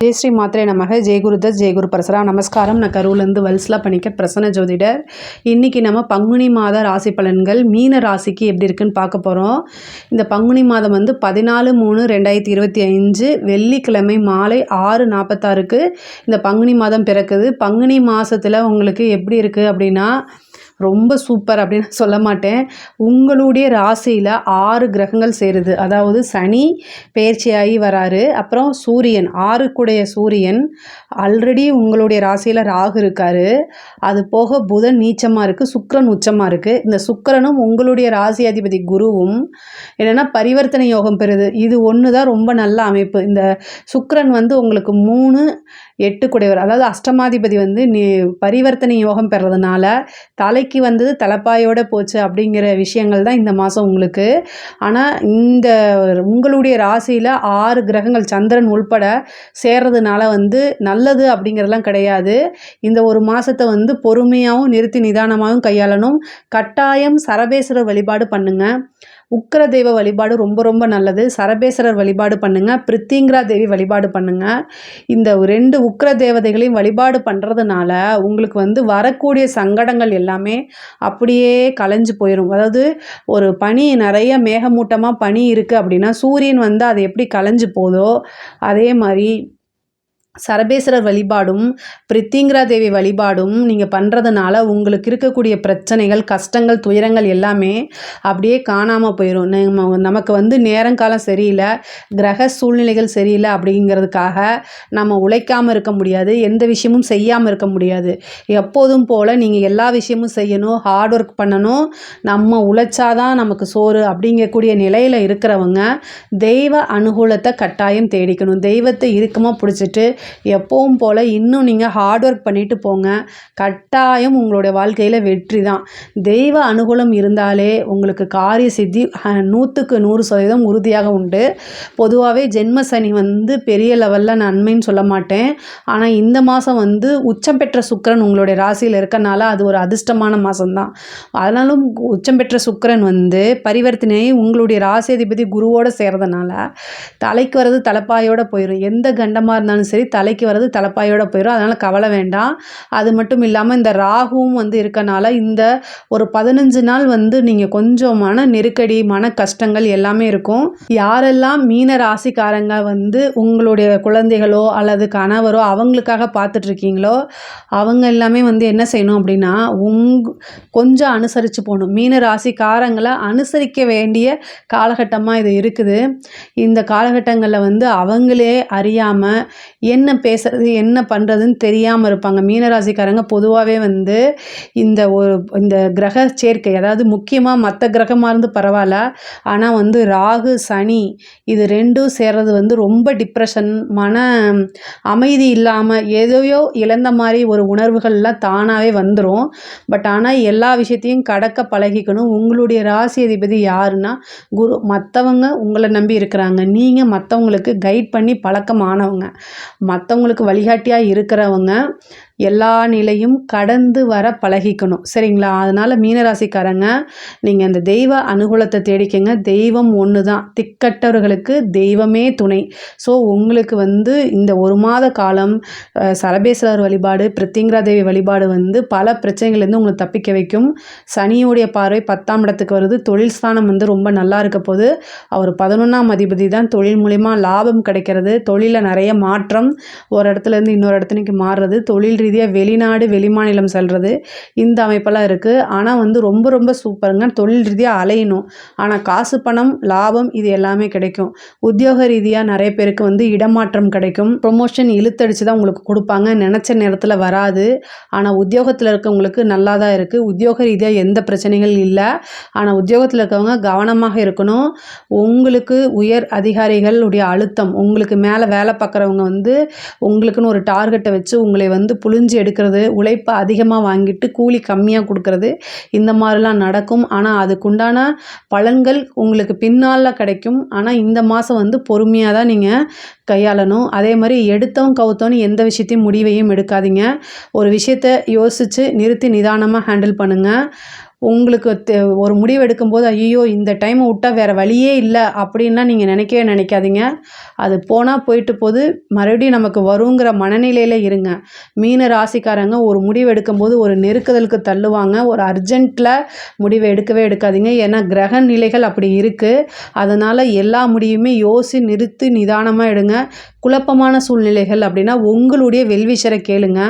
ஜெய் ஸ்ரீ மாத்ரே நமக. ஜெய்குருதத் ஜெய்குரு பரசரா. நமஸ்காரம். நான் கரூர்லேருந்து வல்சலா பண்ணிக்க பிரசன்ன ஜோதிடர். இன்றைக்கி நம்ம பங்குனி மாத ராசி பலன்கள் மீன ராசிக்கு எப்படி இருக்குன்னு பார்க்க போகிறோம். இந்த பங்குனி மாதம் 14/3/2025 வெள்ளிக்கிழமை மாலை 6:46க்கு இந்த பங்குனி மாதம் பிறக்குது. பங்குனி மாதத்தில் உங்களுக்கு எப்படி இருக்குது அப்படின்னா ரொம்ப சூப்பர் அப்படின்னு சொல்ல மாட்டேன். உங்களுடைய ராசியில் 6 கிரகங்கள் சேருது. அதாவது சனி பெயர்ச்சியாகி வராரு. அப்புறம் சூரியன் 6க்குடைய சூரியன் ஆல்ரெடி உங்களுடைய ராசியில் ராகு இருக்கார். அது போக புதன் நீச்சமாக இருக்குது, சுக்கிரன் உச்சமாக இருக்குது. இந்த சுக்கிரனும் உங்களுடைய ராசி அதிபதி குருவும் என்னென்னா பரிவர்த்தனை யோகம் பெறுது. இது ஒன்று தான் ரொம்ப நல்ல அமைப்பு. இந்த சுக்கிரன் உங்களுக்கு 3 8 குடையவர், அதாவது அஷ்டமாதிபதி பரிவர்த்தனை யோகம் பெறதுனால தலைக்கு வந்தது தலைப்பாயோட போச்சு அப்படிங்கிற விஷயங்கள் தான் இந்த மாதம் உங்களுக்கு. ஆனால் இந்த உங்களுடைய ராசியில் 6 கிரகங்கள் சந்திரன் உள்பட சேர்றதுனால நல்லது அப்படிங்கிறதுலாம் கிடையாது. இந்த ஒரு மாதத்தை பொறுமையாகவும் நிறுத்தி நிதானமாகவும் கையாளணும். கட்டாயம் சரபேஸ்வரர் வழிபாடு பண்ணுங்க. உக்கிர தெய்வ வழிபாடு ரொம்ப ரொம்ப நல்லது. சரபேஸ்வரர் வழிபாடு பண்ணுங்கள். பிரித்திங்கிரா தேவி வழிபாடு பண்ணுங்கள். இந்த 2 உக்கிர தேவதைகளையும் வழிபாடு பண்ணுறதுனால உங்களுக்கு வரக்கூடிய சங்கடங்கள் எல்லாமே அப்படியே கலைஞ்சு போயிடும். அதாவது ஒரு பனி நிறைய மேகமூட்டமாக பனி இருக்குது அப்படின்னா சூரியன் அது எப்படி கலைஞ்சு போதோ அதே மாதிரி சரபேஸ்வரர் வழிபாடும் பிரித்திங்கிரா தேவி வழிபாடும் நீங்கள் பண்ணுறதுனால உங்களுக்கு இருக்கக்கூடிய பிரச்சனைகள், கஷ்டங்கள், துயரங்கள் எல்லாமே அப்படியே காணாமல் போயிடும். நமக்கு நேரங்காலம் சரியில்லை, கிரக சூழ்நிலைகள் சரியில்லை அப்படிங்கிறதுக்காக நம்ம உழைக்காமல் இருக்க முடியாது, எந்த விஷயமும் செய்யாமல் இருக்க முடியாது. எப்போதும் போல் நீங்கள் எல்லா விஷயமும் செய்யணும், ஹார்ட் ஒர்க் பண்ணணும். நம்ம உழைச்சாதான் நமக்கு சோறு அப்படிங்கக்கூடிய நிலையில் இருக்கிறவங்க தெய்வ அனுகூலத்தை கட்டாயம் தேடிக்கணும். தெய்வத்தை இறுக்கமாக பிடிச்சிட்டு எப்பவும் போல் இன்னும் நீங்கள் ஹார்ட் ஒர்க் பண்ணிட்டு போங்க. கட்டாயம் உங்களுடைய வாழ்க்கையில் வெற்றி தான். தெய்வ அனுகூலம் இருந்தாலே உங்களுக்கு காரிய சித்தி 100க்கு 100% உறுதியாக உண்டு. பொதுவாகவே ஜென்ம சனி பெரிய லெவலில் நன்மைன்னு சொல்ல மாட்டேன். ஆனால் இந்த மாதம் உச்சம் பெற்ற சுக்கிரன் உங்களுடைய ராசியில் இருக்கனால அது ஒரு அதிர்ஷ்டமான மாதம்தான். அதனாலும் உச்சம் பெற்ற சுக்கிரன் பரிவர்த்தனை உங்களுடைய ராசி அதிபதி குருவோடு சேர்றதுனால தலைக்கு வர்றது தலைப்பாயோடு போயிடும். எந்த கண்டமாக இருந்தாலும் சரி தலைக்கு வர்றது தலைப்பாயோட போயிடும். அதனால் கவலை வேண்டாம். அது மட்டும் இல்லாமல் இந்த ராகுவும் இருக்கனால இந்த ஒரு 15 நாள் நீங்கள் கொஞ்சம் மன நெருக்கடி, மன கஷ்டங்கள் எல்லாமே இருக்கும். யாரெல்லாம் மீன ராசிக்காரங்க உங்களுடைய குழந்தைகளோ அல்லது கணவரோ அவங்களுக்காக பார்த்துட்ருக்கீங்களோ அவங்க எல்லாமே என்ன செய்யணும் அப்படின்னா கொஞ்சம் அனுசரித்து போகணும். மீன ராசிக்காரங்களை அனுசரிக்க வேண்டிய காலகட்டமாக இது இருக்குது. இந்த காலகட்டங்களில் அவங்களே அறியாமல் என்ன பேசுறது என்ன பண்ணுறதுன்னு தெரியாமல் இருப்பாங்க. மீனராசிக்காரங்க பொதுவாகவே இந்த கிரக சேர்க்கை, அதாவது முக்கியமாக மற்ற கிரகமாக இருந்து பரவாயில்ல, ஆனால் ராகு சனி இது 2 சேர்றது ரொம்ப டிப்ரெஷன், மன அமைதி இல்லாமல் எதையோ இழந்த மாதிரி ஒரு உணர்வுகள்லாம் தானாகவே வந்துடும். பட் ஆனால் எல்லா விஷயத்தையும் கடக்க பழகிக்கணும். உங்களுடைய ராசி அதிபதி யாருன்னா குரு. மற்றவங்க உங்களை நம்பி இருக்கிறாங்க, நீங்கள் மற்றவங்களுக்கு கைட் பண்ணி பழக்கமானவங்க, மற்றவங்களுக்கு வழிகாட்டியாக இருக்கிறவங்க எல்லா நிலையும் கடந்து வர பழகிக்கணும். சரிங்களா? அதனால் மீனராசிக்காரங்க நீங்கள் அந்த தெய்வ அனுகூலத்தை தேடிக்கங்க. தெய்வம் ஒன்று தான். திக்கட்டவர்களுக்கு தெய்வமே துணை. ஸோ உங்களுக்கு இந்த ஒரு மாத காலம் சரபேஸ்வரர் வழிபாடு, பிரித்திங்கிரா தேவி வழிபாடு பல பிரச்சனைகள்லேருந்து உங்களை தப்பிக்க வைக்கும். சனியுடைய பார்வை 10ஆம் இடத்துக்கு வருது. தொழில் ஸ்தானம் ரொம்ப நல்லா இருக்க போது. அவர் 11ஆம் அதிபதி தான். தொழில் மூலிமா லாபம் கிடைக்கிறது, தொழிலில் நிறைய மாற்றம், ஒரு இடத்துலேருந்து இன்னொரு இடத்துக்கு மாறுறது, தொழில் ரீதியாக வெளிநாடு வெளிமாநிலம் செல்வது, இந்த அமைப்பெல்லாம் இருக்குது. ஆனால் ரொம்ப ரொம்ப சூப்பருங்க. தொழில் ரீதியாக அலையணும், ஆனால் காசு பணம் லாபம் இது எல்லாமே கிடைக்கும். உத்தியோக ரீதியாக நிறைய பேருக்கு இடமாற்றம் கிடைக்கும். ப்ரொமோஷன் இழுத்தடிச்சு தான் உங்களுக்கு கொடுப்பாங்க, நினச்ச நேரத்தில் வராது. ஆனால் உத்தியோகத்தில் இருக்கவங்களுக்கு நல்லா தான் இருக்குது. உத்தியோக ரீதியாக எந்த பிரச்சனைகள் இல்லை. ஆனால் உத்தியோகத்தில் இருக்கவங்க கவனமாக இருக்கணும். உங்களுக்கு உயர் அதிகாரிகளுடைய அழுத்தம், உங்களுக்கு மேலே வேலை பார்க்குறவங்க உங்களுக்குன்னு ஒரு டார்கெட்டை வச்சு உங்களை புழிஞ்சு எடுக்கிறது, உழைப்பை அதிகமாக வாங்கிட்டு கூலி கம்மியாக கொடுக்கறது, இந்த மாதிரிலாம் நடக்கும். ஆனால் அதுக்குண்டான பலன்கள் உங்களுக்கு பின்னால் கிடைக்கும். ஆனால் இந்த மாதம் பொறுமையாக தான் நீங்கள் கையாளணும். அதே மாதிரி எடுத்தவன் கவுத்தவன் எந்த விஷயத்தையும் முடிவையும் எடுக்காதீங்க. ஒரு விஷயத்தை யோசித்து நிறுத்தி நிதானமாக ஹேண்டில் பண்ணுங்கள். உங்களுக்கு ஒரு முடிவு எடுக்கும்போது ஐயோ இந்த டைமை விட்டால் வேறு வழியே இல்லை அப்படின்லாம் நீங்கள் நினைக்கவே நினைக்காதீங்க. அது போனால் போயிட்டு போது, மறுபடியும் நமக்கு வருங்கிற மனநிலையில் இருங்க. மீன ராசிக்காரங்க ஒரு முடிவு எடுக்கும்போது ஒரு நெருக்குதலுக்கு தள்ளுவாங்க. ஒரு அர்ஜென்ட்டில் முடிவை எடுக்கவே எடுக்காதீங்க. ஏன்னா கிரக நிலைகள் அப்படி இருக்குது. அதனால் எல்லா முடிவுமே நிறுத்தி நிதானமாக எடுங்க. குழப்பமான சூழ்நிலைகள் அப்படின்னா உங்களுடைய வெல்விஷரை கேளுங்க.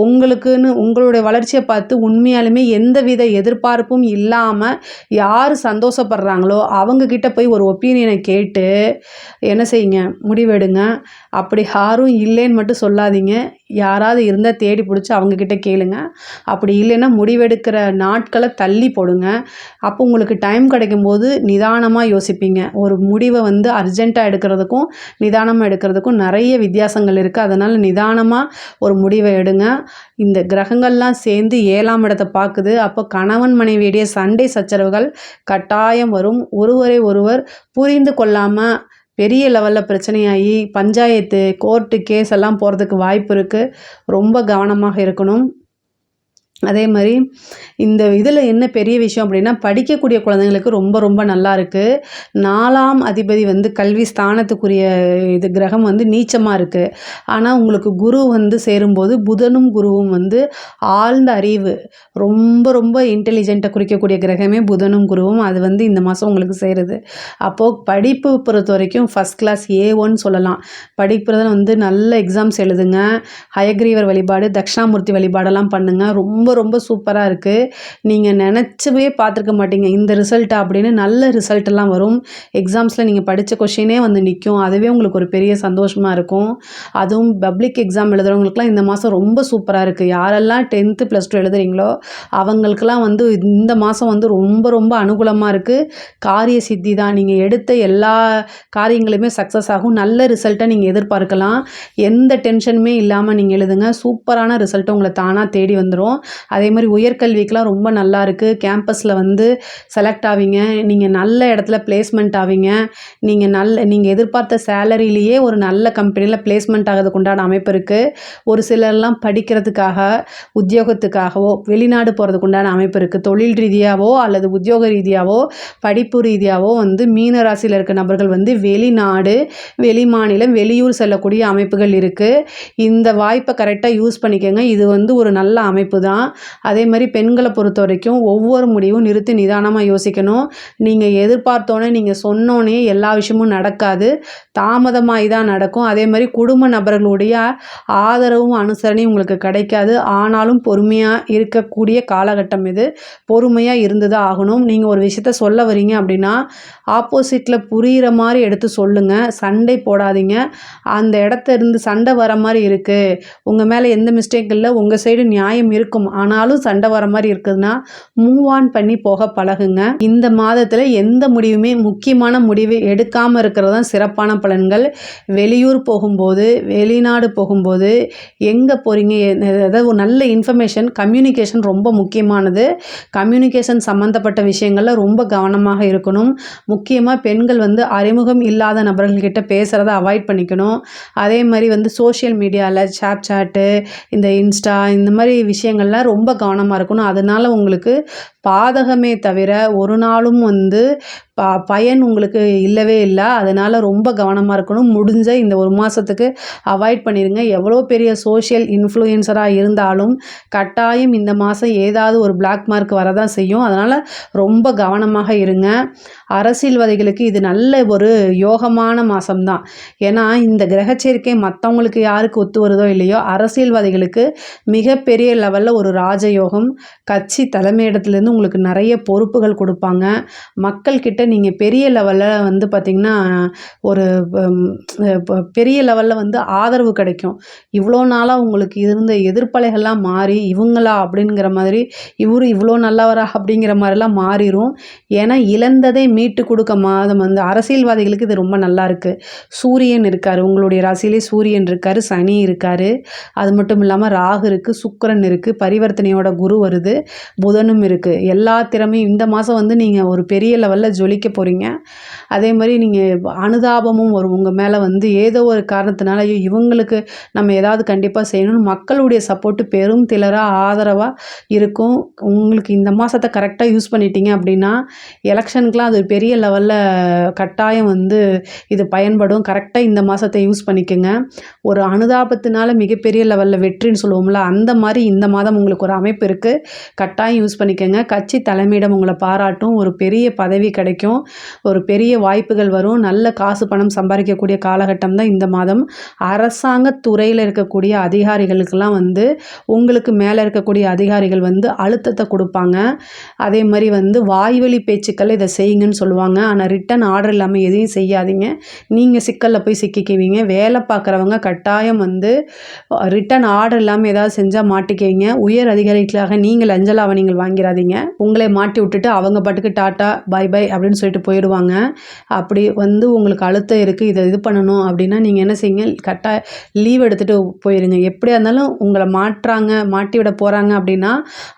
உங்களுக்குன்னு உங்களுடைய வளர்ச்சியை பார்த்து உண்மையாலுமே எந்தவித எதிர்பார்ப்பும் இல்லாமல் யார் சந்தோஷப்படுறாங்களோ அவங்கக்கிட்ட போய் ஒரு ஒப்பீனியனை கேட்டு என்ன செய்யுங்க, முடிவெடுங்க. அப்படி யாரும் இல்லைன்னு மட்டும் சொல்லாதீங்க. யாராவது இருந்தால் தேடி பிடிச்சி அவங்கக்கிட்ட கேளுங்க. அப்படி இல்லைன்னா முடிவெடுக்கிற நாட்களை தள்ளி போடுங்க. அப்போ உங்களுக்கு டைம் கிடைக்கும்போது நிதானமாக யோசிப்பீங்க. ஒரு முடிவை அர்ஜெண்ட்டாக எடுக்கிறதுக்கும் நிதானமாக எடுக்கிறதுக்கும் நிறைய வித்தியாசங்கள் இருக்குது. அதனால் நிதானமாக ஒரு முடிவை எடுங்க. இந்த கிரகங்கள்லாம் சேர்ந்து 7ஆம் இடத்தை பார்க்குது. அப்போ கணவன் மனைவியுடைய சண்டை சச்சரவுகள் கட்டாயம் வரும். ஒருவரை ஒருவர் புரிந்து கொள்ளாமல் பெரிய லெவலில் பிரச்சனையாகி பஞ்சாயத்து, கோர்ட்டு, கேஸ் எல்லாம் போகிறதுக்கு வாய்ப்பு இருக்குது. ரொம்ப கவனமாக இருக்கணும். அதே மாதிரி இந்த இதில் என்ன பெரிய விஷயம் அப்படின்னா, படிக்கக்கூடிய குழந்தைங்களுக்கு ரொம்ப ரொம்ப நல்லா இருக்குது. 4ஆம் அதிபதி கல்வி ஸ்தானத்துக்குரிய கிரகம் நீச்சமாக இருக்குது. ஆனால் உங்களுக்கு குரு சேரும்போது புதனும் குருவும் ஆழ்ந்த அறிவு, ரொம்ப ரொம்ப இன்டெலிஜென்ட்டை குறிக்கக்கூடிய கிரகமே புதனும் குருவும். அது இந்த மாதம் உங்களுக்கு சேருது. அப்போது படிப்பு பொறுத்த வரைக்கும் ஃபஸ்ட் கிளாஸ் A1 சொல்லலாம். படிப்புறதில் நல்ல எக்ஸாம்ஸ் எழுதுங்க. ஹயக்ரீவர் வழிபாடு, தட்சிணாமூர்த்தி வழிபாடெல்லாம் பண்ணுங்கள். ரொம்ப ரொம்ப சூப்பராக இருக்குது. நீங்கள் நினச்சவே பார்த்துருக்க மாட்டீங்க இந்த ரிசல்ட்டா அப்படின்னு. நல்ல ரிசல்ட்டெல்லாம் வரும். எக்ஸாம்ஸில் நீங்கள் படித்த கொஷினே நிற்கும். அதுவே உங்களுக்கு ஒரு பெரிய சந்தோஷமாக இருக்கும். அதுவும் பப்ளிக் எக்ஸாம் எழுதுகிறவங்களுக்குலாம் இந்த மாதம் ரொம்ப சூப்பராக இருக்குது. யாரெல்லாம் 10th +2 எழுதுறீங்களோ அவங்களுக்கெல்லாம் இந்த மாதம் ரொம்ப ரொம்ப அனுகூலமாக இருக்குது. காரிய சித்தி தான். நீங்கள் எடுத்த எல்லா காரியங்களுமே சக்ஸஸ் ஆகும். நல்ல ரிசல்ட்டை நீங்கள் எதிர்பார்க்கலாம். எந்த டென்ஷனுமே இல்லாமல் நீங்கள் எழுதுங்க. சூப்பரான ரிசல்ட்டை உங்களை தானாக தேடி வந்துடும். அதே மாதிரி உயர்கல்விக்கெலாம் ரொம்ப நல்லா இருக்குது. கேம்பஸில் செலக்ட் ஆவீங்க. நீங்கள் நல்ல இடத்துல பிளேஸ்மெண்ட் ஆவீங்க. நீங்கள் எதிர்பார்த்த சேலரியிலேயே ஒரு நல்ல கம்பெனியில் பிளேஸ்மெண்ட் ஆகிறதுக்கு உண்டான அமைப்பு இருக்குது. ஒரு சிலர்லாம் படிக்கிறதுக்காக, உத்தியோகத்துக்காகவோ வெளிநாடு போகிறதுக்கு உண்டான அமைப்பு இருக்குது. தொழில் ரீதியாகவோ அல்லது உத்தியோக ரீதியாகவோ படிப்பு ரீதியாகவோ மீன ராசியில் இருக்க நபர்கள் வெளிநாடு, வெளிமாநிலம், வெளியூர் செல்லக்கூடிய அமைப்புகள் இருக்குது. இந்த வாய்ப்பை கரெக்டாக யூஸ் பண்ணிக்கோங்க. இது ஒரு நல்ல அமைப்பு தான். அதே மாதிரி பெண்களை பொறுத்த வரைக்கும் ஒவ்வொரு முடிவும் நிறுத்தி நிதானமாக யோசிக்கணும். நீங்கள் எதிர்பார்த்தோன்னே, நீங்கள் சொன்னோன்னே எல்லா விஷயமும் நடக்காது. தாமதமாகி தான் நடக்கும். அதே மாதிரி குடும்ப நபர்களுடைய ஆதரவும் அனுசரணையும் உங்களுக்கு கிடைக்காது. ஆனாலும் பொறுமையாக இருக்கக்கூடிய காலகட்டம் இது. பொறுமையாக இருந்து தான் ஆகணும். நீங்கள் ஒரு விஷயத்த சொல்ல வரீங்க அப்படின்னா ஆப்போசிட்டில் புரிகிற மாதிரி எடுத்து சொல்லுங்கள். சண்டை போடாதீங்க. அந்த இடத்த இருந்து சண்டை வர மாதிரி இருக்குது, உங்கள் மேலே எந்த மிஸ்டேக் இல்லை, உங்கள் சைடு நியாயம் இருக்கும், ஆனாலும் சண்டை வர மாதிரி இருக்குதுன்னா மூவ் ஆன் பண்ணி போக பழகுங்க. இந்த மாதத்தில் எந்த முடிவுமே முக்கியமான முடிவு எடுக்காமல் இருக்கிறது தான் சிறப்பான பலன்கள். வெளியூர் போகும்போது, வெளிநாடு போகும்போது, எங்கே போகிறீங்க, அதாவது ஒரு நல்ல இன்ஃபர்மேஷன், கம்யூனிகேஷன் ரொம்ப முக்கியமானது. கம்யூனிகேஷன் சம்மந்தப்பட்ட விஷயங்களில் ரொம்ப கவனமாக இருக்கணும். முக்கியமாக பெண்கள் அறிமுகம் இல்லாத நபர்கள்கிட்ட பேசுகிறத அவாய்ட் பண்ணிக்கணும். அதே மாதிரி சோஷியல் மீடியாவில் சாட்டு, இந்த இன்ஸ்டா, இந்த மாதிரி விஷயங்கள்லாம் ரொம்ப கவனமாக இருக்கணும். அதனால் உங்களுக்கு பாதகமே தவிர ஒரு நாளும் பயன் உங்களுக்கு இல்லவே இல்லை. அதனால் ரொம்ப கவனமாக இருக்கணும். முடிஞ்ச இந்த ஒரு மாதத்துக்கு அவாய்ட் பண்ணிடுங்க. எவ்வளோ பெரிய சோஷியல் இன்ஃப்ளூயன்சராக இருந்தாலும் கட்டாயம் இந்த மாதம் ஏதாவது ஒரு பிளாக் மார்க் வரதான் செய்யும். அதனால் ரொம்ப கவனமாக இருங்க. அரசியல்வாதிகளுக்கு இது நல்ல ஒரு யோகமான மாதம்தான். ஏன்னா இந்த கிரகச்சேர்க்கை மற்றவங்களுக்கு யாருக்கு ஒத்து வருதோ இல்லையோ, அரசியல்வாதிகளுக்கு மிகப்பெரிய லெவலில் ஒரு ராஜயோகம். கட்சி தலைமையிடத்துலேருந்து உங்களுக்கு நிறைய பொறுப்புகள் கொடுப்பாங்க. மக்கள்கிட்ட நீங்கள் பெரிய லெவலில் பார்த்திங்கன்னா ஒரு பெரிய லெவலில் ஆதரவு கிடைக்கும். இவ்வளோ நாளாக உங்களுக்கு இருந்த எதிர்ப்பலைகள்லாம் மாறி இவங்களா அப்படிங்கிற மாதிரி, இவரு இவ்வளோ நல்லவரா அப்படிங்கிற மாதிரிலாம் மாறிடும். ஏன்னா இழந்ததை மீட்டு கொடுக்க மாதம் அரசியல்வாதிகளுக்கு இது ரொம்ப நல்லா இருக்குது. சூரியன் இருக்கார், உங்களுடைய ராசியிலே சூரியன் இருக்கார், சனி இருக்கார், அது மட்டும் இல்லாமல் ராகு இருக்குது, சுக்கிரன் இருக்குது, பரிவர்த்தனை பரிவர்த்தனையோட குரு வருது, புதனும் இருக்குது. எல்லா திறமையும் இந்த மாதம் வந்து நீங்கள் ஒரு பெரிய லெவலில் ஜொலிக்க போகிறீங்க. அதே மாதிரி நீங்கள் அனுதாபமும் வரும் உங்கள் மேலே வந்து ஏதோ ஒரு காரணத்தினால இவங்களுக்கு நம்ம ஏதாவது கண்டிப்பாக செய்யணும்னு மக்களுடைய சப்போர்ட்டு பெரும் திலராக ஆதரவாக இருக்கும். உங்களுக்கு இந்த மாதத்தை கரெக்டாக யூஸ் பண்ணிட்டீங்க அப்படின்னா எலெக்ஷனுக்குலாம் அது பெரிய லெவலில் கட்டாயம் வந்து இது பயன்படும். கரெக்டாக இந்த மாதத்தை யூஸ் பண்ணிக்கோங்க. ஒரு அனுதாபத்தினால மிகப்பெரிய லெவலில் வெற்றின்னு சொல்லுவோம்ல, அந்த மாதிரி இந்த மாதம் உங்களுக்கு ஒரு அமைப்பு இருக்குது. கட்டாயம் யூஸ் பண்ணிக்கோங்க. கட்சி தலைமையிடம் உங்களை பாராட்டும், ஒரு பெரிய பதவி கிடைக்கும், ஒரு பெரிய வாய்ப்புகள் வரும், நல்ல காசு பணம் சம்பாதிக்கக்கூடிய காலகட்டம் தான் இந்த மாதம். அரசாங்க துறையில் இருக்கக்கூடிய அதிகாரிகளுக்கெல்லாம் வந்து உங்களுக்கு மேலே இருக்கக்கூடிய அதிகாரிகள் வந்து அழுத்தத்தை கொடுப்பாங்க. அதே மாதிரி வந்து வாய்வழி பேச்சுக்கள் இதை செய்யுங்கன்னு சொல்லுவாங்க. ஆனால் ரிட்டன் ஆர்டர் இல்லாமல் எதையும் செய்யாதீங்க, நீங்கள் சிக்கலில் போய் சிக்கிக்குவீங்க. வேலை பார்க்குறவங்க கட்டாயம் வந்து ரிட்டன் ஆர்டர் இல்லாமல் ஏதாவது செஞ்சால் மாட்டிக்குவீங்க. உயர் அதிகாரிகளாக நீங்கள் லஞ்சலாவை நீங்கள் வாங்கிறாதீங்க. உங்களை மாட்டி விட்டுட்டு அவங்க பாட்டுக்கு டாட்டா பை பை அப்படின்னு சொல்லிட்டு போயிடுவாங்க. அப்படி வந்து உங்களுக்கு அழுத்தம் இருக்குது, இதை இது பண்ணணும் அப்படின்னா நீங்கள் என்ன செய்யுங்க, லீவ் எடுத்துகிட்டு போயிடுங்க. எப்படியா இருந்தாலும் உங்களை மாட்டி விட போகிறாங்க அப்படின்னா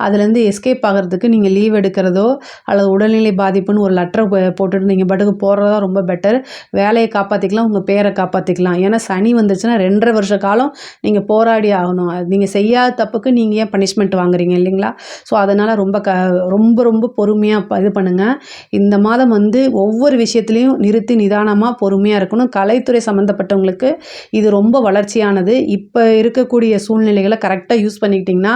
அதுலேருந்து எஸ்கேப் ஆகிறதுக்கு நீங்கள் லீவ் எடுக்கிறதோ அல்லது உடல்நிலை பாதிப்புன்னு ஒரு லெட்டரை போட்டுட்டு நீங்கள் பாட்டுக்கு போகிறதா ரொம்ப பெட்டர். வேலையை காப்பாற்றிக்கலாம், உங்கள் பேரை காப்பாற்றிக்கலாம். ஏன்னா சனி வந்துச்சுன்னா 2.5 வருஷ காலம் நீங்கள் போராடி ஆகணும். நீங்கள் செய்யாத தப்புக்கு நீங்கள் ஏன் பனிஷ்மெண்ட் வாங்குறீங்க இல்லைங்களா? ஸோ அதனால் ரொம்ப ரொம்ப பொறுமையாக இது பண்ணுங்கள். இந்த மாதம் வந்து ஒவ்வொரு விஷயத்துலையும் நிறுத்தி நிதானமாக பொறுமையாக இருக்கணும். கலைத்துறை சம்மந்தப்பட்டவங்களுக்கு இது ரொம்ப வளர்ச்சியானது. இப்போ இருக்கக்கூடிய சூழ்நிலைகளை கரெக்டாக யூஸ் பண்ணிக்கிட்டிங்கன்னா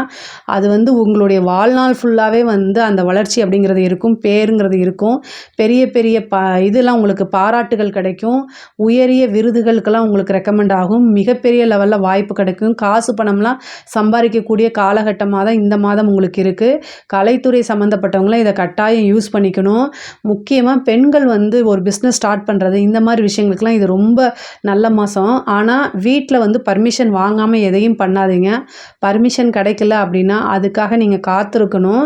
அது வந்து உங்களுடைய வாழ்நாள் ஃபுல்லாகவே வந்து அந்த வளர்ச்சி அப்படிங்கிறது இருக்கும், பேருங்கிறது இருக்கும். பெரிய பெரிய இதெல்லாம் உங்களுக்கு பாராட்டுகள் கிடைக்கும், உயரிய விருதுகளுக்கெல்லாம் உங்களுக்கு ரெக்கமெண்ட் ஆகும், மிகப்பெரிய லெவலில் வாய்ப்பு கிடைக்கும், காசு பணம்லாம் சம்பாதிக்கக்கூடிய காலகட்டமாக தான் இந்த மாதம் உங்களுக்கு இருக்குது. கலைத்துறை சம்மந்தப்பட்டவங்களாம் இதை கட்டாயம் யூஸ் பண்ணிக்கணும். முக்கியமாக பெண்கள் வந்து ஒரு பிஸ்னஸ் ஸ்டார்ட் பண்ணுறது இந்த மாதிரி விஷயங்களுக்கெல்லாம் இது ரொம்ப நல்ல மாதம். ஆனால் வீட்டில் வந்து பர்மிஷன் வாங்காமல் எதையும் பண்ணாதீங்க. பர்மிஷன் கிடைக்கல அப்படின்னா அதுக்காக நீங்கள் காத்திருக்கணும்.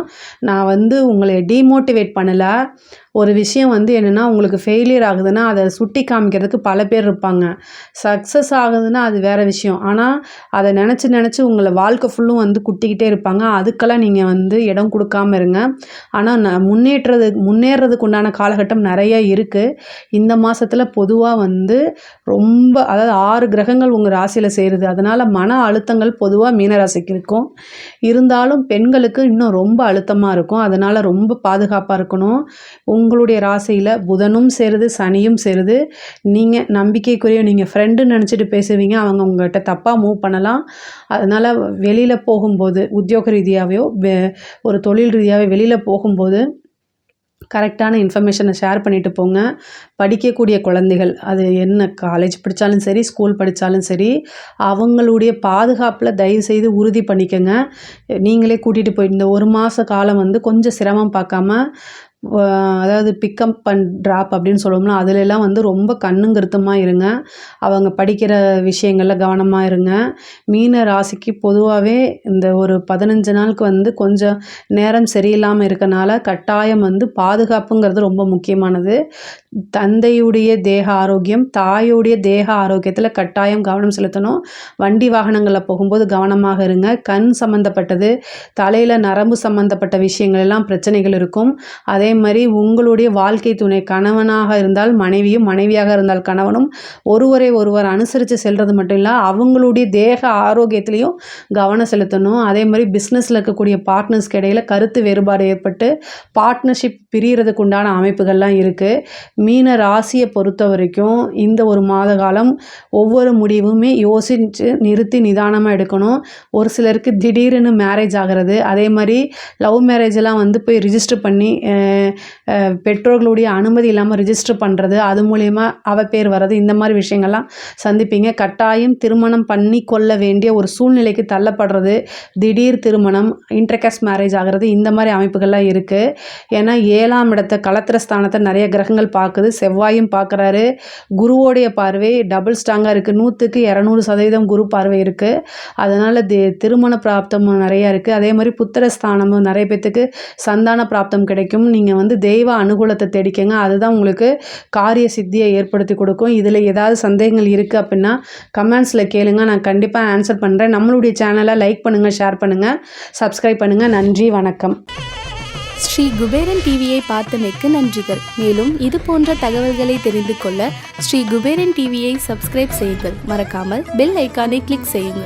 நான் வந்து உங்களை டீமோட்டிவேட் பண்ணலை. ஒரு விஷயம் வந்து என்னென்னா, உங்களுக்கு ஃபெயிலியர் ஆகுதுன்னா அதை சுட்டி காமிக்கிறதுக்கு பல பேர் இருப்பாங்க. சக்ஸஸ் ஆகுதுன்னா அது வேறு விஷயம். ஆனால் அதை நினச்சி உங்களை வாழ்க்கை ஃபுல்லும் வந்து குட்டிக்கிட்டே இருப்பாங்க. அதுக்கெல்லாம் நீங்கள் வந்து இடம் கொடுக்காம இருங்க. ஆனால் முன்னேறதுக்கு உண்டான காலகட்டம் நிறைய இருக்குது. இந்த மாதத்தில் பொதுவாக வந்து ரொம்ப அதாவது 6 கிரகங்கள் உங்கள் ராசியில் சேருது. அதனால் மன அழுத்தங்கள் பொதுவாக மீனராசிக்கு இருக்கும். இருந்தாலும் பெண்களுக்கு இன்னும் ரொம்ப அழுத்தமாக இருக்கும். அதனால் ரொம்ப பாதுகாப்பாக இருக்கணும். உங்களுடைய ராசியில் புதனும் சேருது, சனியும் சேருது. நீங்கள் நம்பிக்கைக்குரிய நீங்கள் ஃப்ரெண்டுன்னு நினச்சிட்டு பேசுவீங்க, அவங்க உங்கள்கிட்ட தப்பாக மூவ் பண்ணலாம். அதனால் வெளியில் போகும்போது உத்தியோக ரீதியாகவோ ஒரு தொழில் ரீதியாகவே வெளியில் போகும்போது கரெக்டான இன்ஃபர்மேஷனை ஷேர் பண்ணிட்டு போங்க. படிக்கக்கூடிய குழந்தைகள் அது என்ன காலேஜ் படித்தாலும் சரி, ஸ்கூல் படித்தாலும் சரி, அவங்களுடைய பாதுகாப்பில் தயவுசெய்து உறுதி பண்ணிக்கோங்க. நீங்களே கூட்டிகிட்டு போய் இந்த 1 மாத காலம் வந்து கொஞ்சம் சிரமம் பார்க்காம அதாவது பிக்கப் அண்ட் ட்ராப் அப்படின்னு சொல்லுவோம்னா அதிலெல்லாம் வந்து ரொம்ப கண்ணும் கருத்துமாக இருங்க. அவங்க படிக்கிற விஷயங்களில் கவனமாக இருங்க. மீன ராசிக்கு பொதுவாகவே இந்த ஒரு 15 நாளுக்கு வந்து கொஞ்சம் நேரம் சரியில்லாமல் இருக்கனால கட்டாயம் வந்து பாதுகாப்புங்கிறது ரொம்ப முக்கியமானது. தந்தையுடைய தேக ஆரோக்கியம், தாயுடைய தேக ஆரோக்கியத்தில் கட்டாயம் கவனம் செலுத்தணும். வண்டி வாகனங்களில் போகும்போது கவனமாக இருங்க. கண் சம்மந்தப்பட்டது, தலையில் நரம்பு சம்மந்தப்பட்ட விஷயங்கள் எல்லாம் பிரச்சனைகள் இருக்கும். அதே மாதிரி உங்களுடைய வாழ்க்கை துணை கணவனாக இருந்தால் மனைவியும், மனைவியாக இருந்தால் கணவனும் ஒருவர் அனுசரித்து செல்வது மட்டும் இல்லை, அவங்களுடைய தேக ஆரோக்கியத்திலையும் கவனம் செலுத்தணும். அதே மாதிரி பிஸ்னஸில் இருக்கக்கூடிய பார்ட்னர்ஸ்க்கு இடையில் கருத்து வேறுபாடு ஏற்பட்டு பார்ட்னர்ஷிப் பிரியறதுக்கு உண்டான அமைப்புகள்லாம் இருக்குது. மீன ராசியை பொறுத்த வரைக்கும் இந்த ஒரு மாத காலம் ஒவ்வொரு முடிவுமே யோசித்து நிறுத்தி நிதானமாக எடுக்கணும். ஒரு சிலருக்கு திடீர்னு மேரேஜ் ஆகிறது, அதே மாதிரி லவ் மேரேஜெல்லாம் வந்து போய் ரிஜிஸ்டர் பண்ணி பெற்றோர்களுடைய அனுமதி இல்லாமல் ரிஜிஸ்டர் பண்ணுறது, அது மூலயமா பேர் வர்றது, இந்த மாதிரி விஷயங்கள்லாம் சந்திப்பீங்க. கட்டாயம் திருமணம் பண்ணி கொள்ள வேண்டிய ஒரு சூழ்நிலைக்கு தள்ளப்படுறது, திடீர் திருமணம், இன்டர்காஸ்ட் மேரேஜ் ஆகிறது, இந்த மாதிரி அமைப்புகள்லாம் இருக்குது. ஏன்னா 7ஆம் இடத்தை களத்திர ஸ்தானத்தை நிறைய கிரகங்கள் பார்க்குது. செவ்வாயும் பார்க்குறாரு. குருவோடைய பார்வை டபுள் ஸ்ட்ராங்காக இருக்குது. 100க்கு 200% குரு பார்வை இருக்குது. அதனால் திருமண பிராப்தமும் நிறையா இருக்குது. அதே மாதிரி புத்திர ஸ்தானமும் நிறைய பேத்துக்கு சந்தான பிராப்தம் கிடைக்கும். நீங்கள் நீங்கள் வந்து தெய்வ அனுகூலத்தை தேடிக்கங்க. அதுதான் உங்களுக்கு காரிய சித்தியை ஏற்படுத்தி கொடுக்கும். இதில் ஏதாவது சந்தேகங்கள் இருக்குது அப்படின்னா கமெண்ட்ஸில் கேளுங்க, நான் கண்டிப்பாக ஆன்சர் பண்ணுறேன். நம்மளுடைய சேனலை லைக் பண்ணுங்கள், ஷேர் பண்ணுங்கள், சப்ஸ்கிரைப் பண்ணுங்கள். நன்றி, வணக்கம். ஸ்ரீ குபேரன் டிவியை பார்த்தமைக்கு நன்றிகள். மேலும் இது போன்ற தகவல்களை தெரிந்து கொள்ள ஸ்ரீ குபேரன் டிவியை சப்ஸ்கிரைப் செய்யுங்கள். மறக்காமல் பெல் ஐக்கானை கிளிக் செய்யுங்கள்.